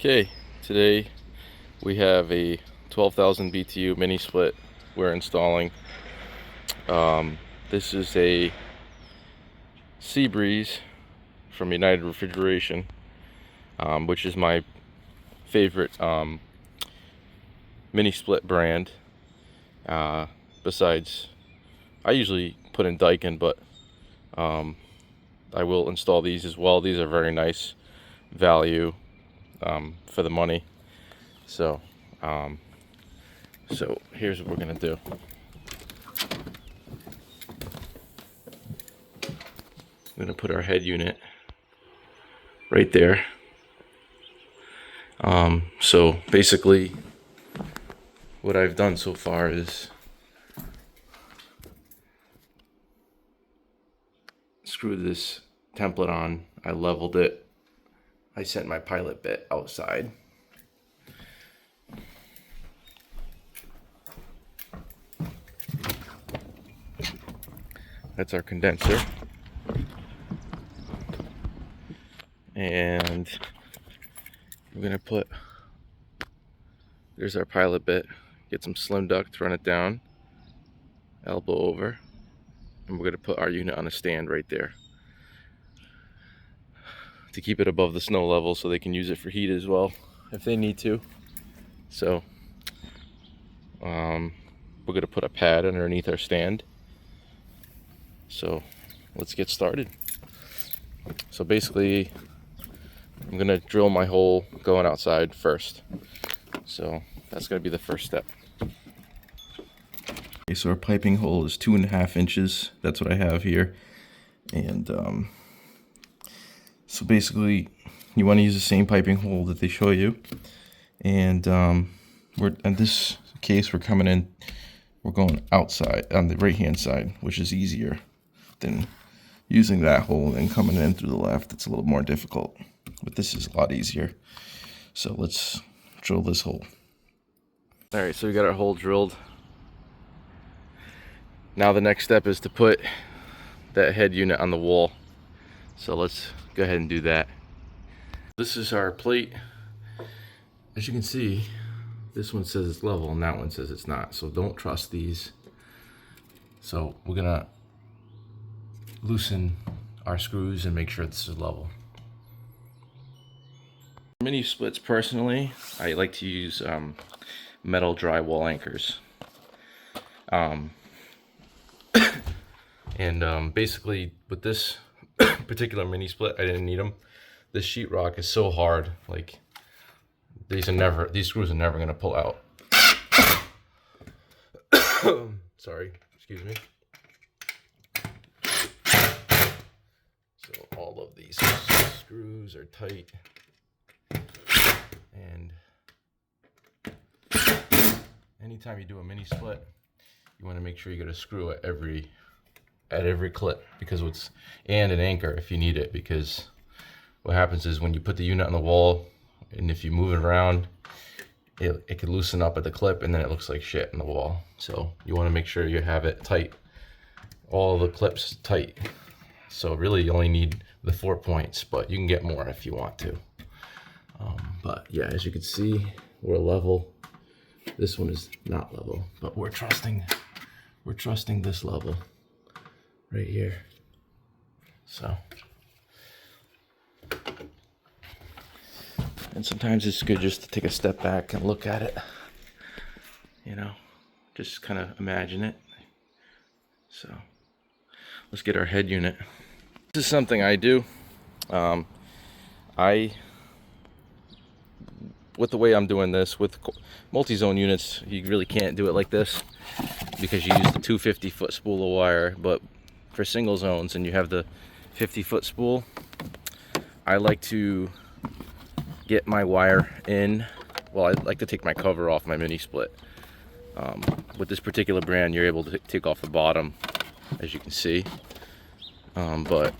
Okay, today we have a 12,000 BTU mini split we're installing. This is a SeaBreeze from United Refrigeration, which is my favorite mini split brand. Besides, I usually put in Daikin, but I will install these as well. These are very nice value for the money. So here's what we're gonna do. I'm gonna put our head unit right there. So basically what I've done so far is screw this template on. I leveled it. I sent my pilot bit outside. That's our condenser. And we're gonna put, there's our pilot bit. Get some slim duct, run it down, elbow over, and we're gonna put our unit on a stand right there to keep it above the snow level so they can use it for heat as well if they need to. So we're gonna put a pad underneath our stand. So let's get started. So basically I'm gonna drill my hole going outside first. So that's gonna be the first step. Okay, so our piping hole is 2.5 inches. That's what I have here. And so basically you want to use the same piping hole that they show you. And we're in this case we're coming in, we're going outside on the right hand side, which is easier than using that hole and then coming in through the left. It's a little more difficult, but this is a lot easier. So let's drill this hole. All right, so we got our hole drilled. Now the next step is to put that head unit on the wall. So let's go ahead and do that. This is our plate. As you can see, this one says it's level and that one says it's not. So don't trust these. So we're gonna loosen our screws and make sure this is level. Mini splits, personally, I like to use metal drywall anchors. Basically with this particular mini split, I didn't need them. This sheetrock is so hard, like these screws are never gonna pull out. Sorry, excuse me. So all of these screws are tight, and anytime you do a mini split, you want to make sure you get a screw at every clip, because and an anchor if you need it, because what happens is when you put the unit on the wall and if you move it around, it could loosen up at the clip and then it looks like shit in the wall. So you want to make sure you have it tight, all the clips tight. So really you only need the 4 points, but you can get more if you want to. But yeah, as you can see, we're level. This one is not level, but we're trusting this level right here. So, and sometimes it's good just to take a step back and look at it, you know, just kind of imagine it. So let's get our head unit. This is something I do. With the way I'm doing this, with multi-zone units, you really can't do it like this because you use the 250-foot spool of wire. But for single zones and you have the 50-foot spool, I like to get my wire in. Well, I like to take my cover off my mini split. With this particular brand, you're able to take off the bottom, as you can see. But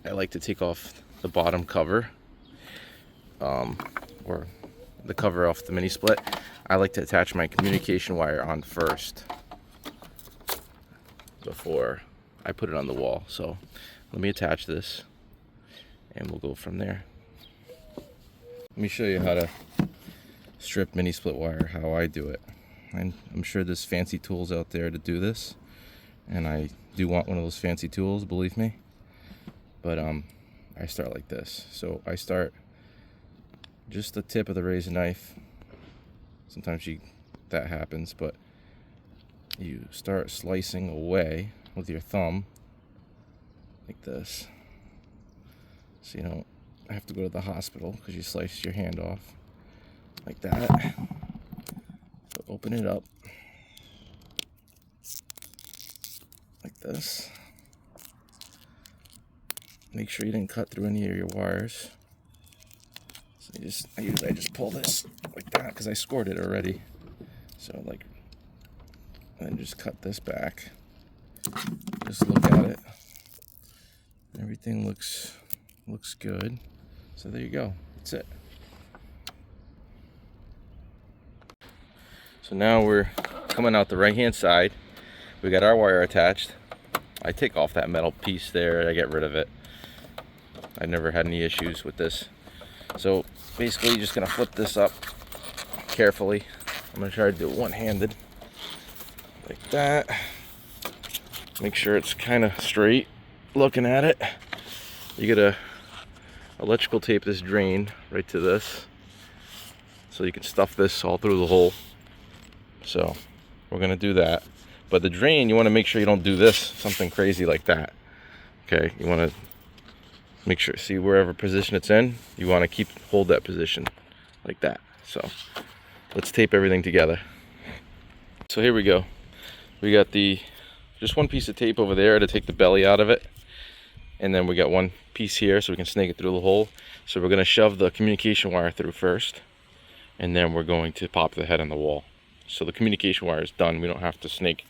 I like to take off the bottom cover, or the cover off the mini split. I like to attach my communication wire on first before I put it on the wall. So let me attach this and we'll go from there. Let me show you how to strip mini split wire, how I do it. I'm sure there's fancy tools out there to do this, and I do want one of those fancy tools, believe me. But I start like this. So I start just the tip of the razor knife. Sometimes that happens, but you start slicing away with your thumb like this, so you don't have to go to the hospital because you sliced your hand off like that. So open it up like this. Make sure you didn't cut through any of your wires. So I usually just pull this like that because I scored it already. So like, and then just cut this back. Just look at it. Everything looks good. So there you go. That's it. So now we're coming out the right hand side. We got our wire attached. I take off that metal piece there. I get rid of it. I never had any issues with this. So basically, you're just gonna flip this up carefully. I'm gonna try to do it one-handed, like that. Make sure it's kind of straight. Looking at it, you gotta electrical tape this drain right to this, so you can stuff this all through the hole. So we're gonna do that. But the drain, you want to make sure you don't do this, something crazy like that. Okay, you want to make sure, see wherever position it's in, you want to hold that position like that. So let's tape everything together. So here we go. We got just one piece of tape over there to take the belly out of it, and then we got one piece here so we can snake it through the hole. So we're going to shove the communication wire through first, and then we're going to pop the head on the wall. So the communication wire is done. We don't have to snake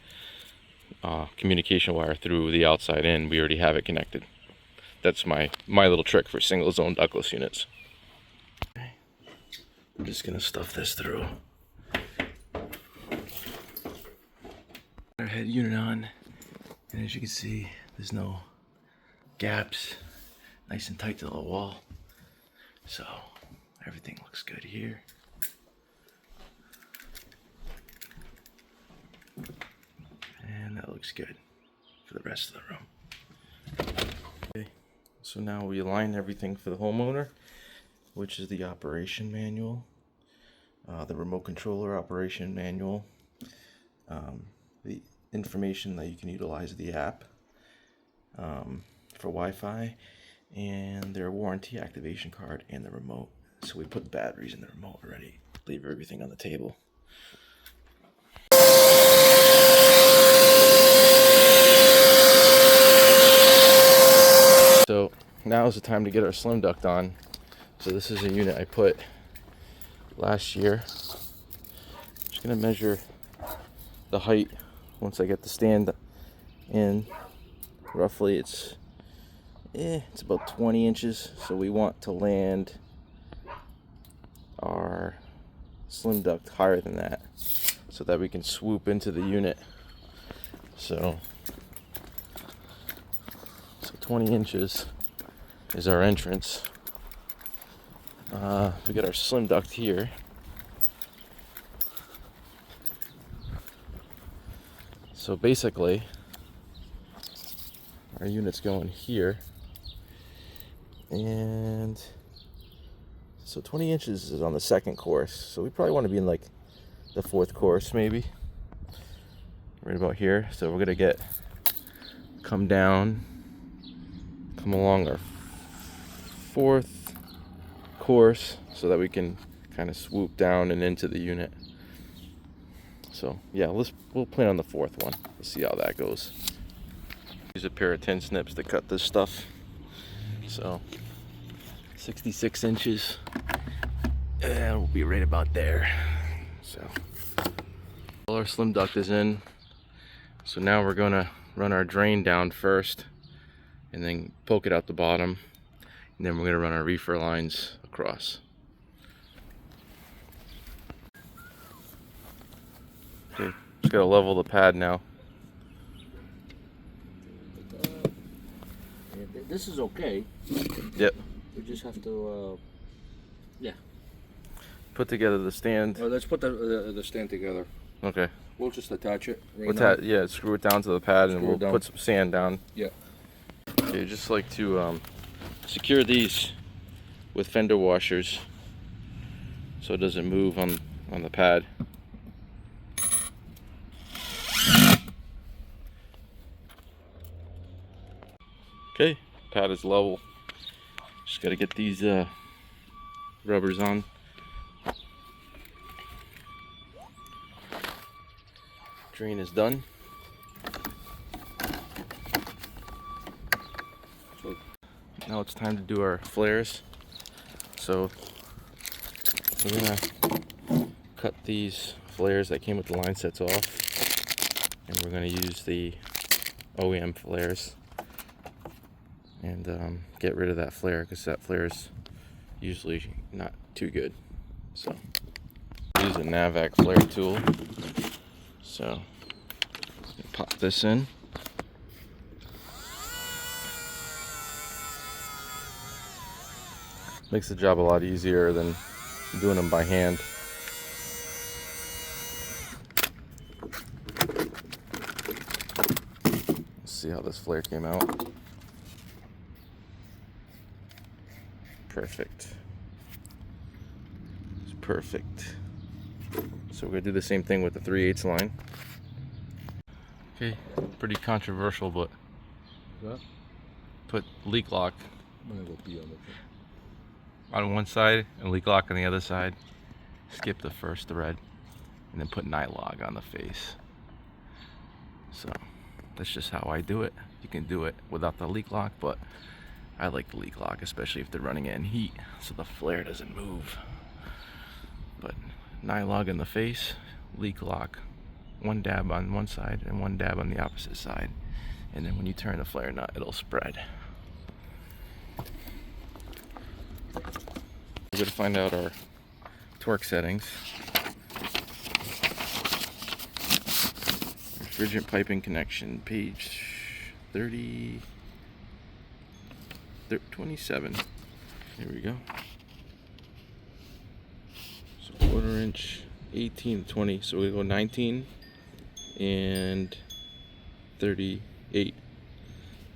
communication wire through the outside in. We already have it connected. That's my little trick for single zone ductless units. Okay. I'm just gonna stuff this through. Our head unit on, and as you can see, there's no gaps. Nice and tight to the wall. So everything looks good here. And that looks good for the rest of the room. Okay, so now we align everything for the homeowner, which is the operation manual, the remote controller operation manual, the information that you can utilize the app for Wi-Fi, and their warranty activation card and the remote. So we put the batteries in the remote already. Leave everything on the table. So now is the time to get our slim duct on. So this is a unit I put last year. Just gonna measure the height once I get the stand in. Roughly it's about 20 inches. So we want to land our slim duct higher than that, so that we can swoop into the unit. So 20 inches is our entrance. We got our slim duct here. So basically, our unit's going here. And so 20 inches is on the second course. So we probably want to be in like the fourth course, maybe. Right about here. So we're gonna come along our fourth course so that we can kind of swoop down and into the unit. So yeah, we'll plan on the fourth one. Let's see how that goes. Use a pair of 10 snips to cut this stuff. So 66 inches, and we'll be right about there. So all our slim duct is in. So now we're gonna run our drain down first, and then poke it out the bottom, and then we're going to run our reefer lines across. Okay, just got to level the pad now. This is okay. Yep. We just have to, yeah. put together the stand. Let's put the stand together. Okay. We'll just attach it right now. Yeah, screw it down to the pad and we'll put some sand down. Yeah. Okay, just like to secure these with fender washers so it doesn't move on the pad. Okay, pad is level. Just gotta get these rubbers on. Drain is done. So now it's time to do our flares. So we're gonna cut these flares that came with the line sets off, and we're gonna use the OEM flares and get rid of that flare, because that flare is usually not too good. So use a Navac flare tool. So pop this in. Makes the job a lot easier than doing them by hand. Let's see how this flare came out. Perfect. It's perfect. So we're gonna do the same thing with the 3/8 line. Okay, pretty controversial, but put leak lock on one side and leak lock on the other side. Skip the first thread and then put nylog on the face. So that's just how I do it. You can do it without the leak lock, but I like the leak lock, especially if they're running it in heat, so the flare doesn't move. But nylog in the face, leak lock, one dab on one side and one dab on the opposite side, and then when you turn the flare nut, it'll spread. We're going to find out our torque settings. Refrigerant piping connection, page 27. Here we go. So 1/4 inch, 18, 20. So we go 19 and 38.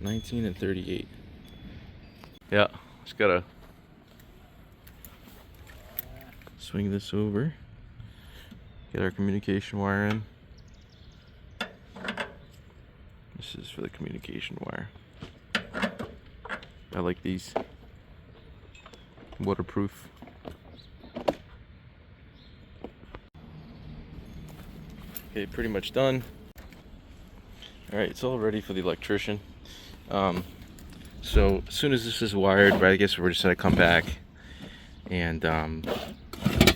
19 and 38. Yeah, just gotta swing this over. Get our communication wire in. This is for the communication wire. I like these. Waterproof. Okay, pretty much done. Alright, it's all ready for the electrician. So as soon as this is wired, right, I guess we're just gonna come back and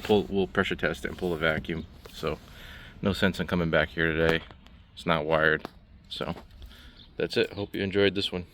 we'll pressure test it and pull the vacuum. So no sense in coming back here today. It's not wired. So that's it. Hope you enjoyed this one.